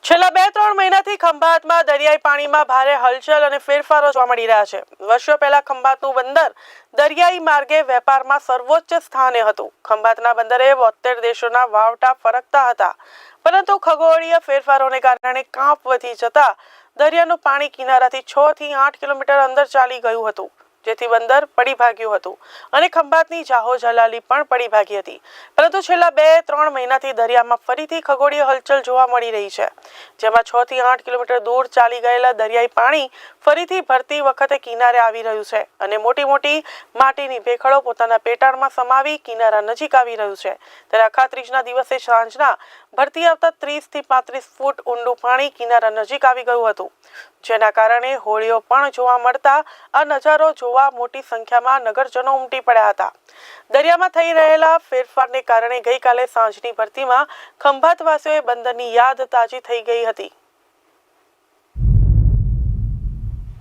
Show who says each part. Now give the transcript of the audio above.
Speaker 1: છેલ્લા 2-3 મહિનાથી ખંભાતમાં દરિયાઈ પાણીમાં ભારે હલચલ અને ફેરફારો જોવા મળી રહ્યા છે. વર્ષો પહેલા ખંભાતનું બંદર દરિયાઈ માર્ગે વેપારમાં સર્વોચ્ચ સ્થાને હતું. ખંભાતના બંદરે 72 દેશોના વાવટા ફરકતા હતા, પરંતુ ખગોળીય ફેરફારોને કારણે કાંપ વધી જતા દરિયાનું પાણી કિનારાથી 6 થી 8 કિલોમીટર અંદર ચાલી ગયું હતું, જેથી બંદર પડી ભાગ્યું હતું અને ખંભાતની જાહો જલાલી પણ પડી ભાગી હતી. પરંતુ છેલ્લા 2-3 મહિનાથી દરિયામાં ફરીથી ખગોળીય હલચલ જોવા મળી રહી છે, જેમાં 6 થી 8 કિલોમીટર દૂર ચાલી ગયેલા દરિયાઈ પાણી ફરીથી ભરતી વખતે કિનારે આવી રહ્યું છે અને મોટી મોટી માટીની ભેખડો પોતાના પેટાળમાં સમાવી કિનારા નજીક આવી રહ્યું છે. ત્યારે અખાત્રીજના દિવસે સાંજના ભરતી આવતા 30 થી 35 ફૂટ ઊંડું પાણી કિનારા નજીક આવી ગયું હતું, જેના કારણે હોળીઓ પણ જોવા મળતા આ નજારો જોવા મોટી સંખ્યામાં નગરજનો ઉમટી પડ્યા હતા. દરિયામાં થઈ રહેલા ફેરફારને કારણે ગઈકાલે સાંજની ભરતીમાં ખંભાતવાસીઓએ બંદરની યાદ તાજી થઈ ગઈ હતી.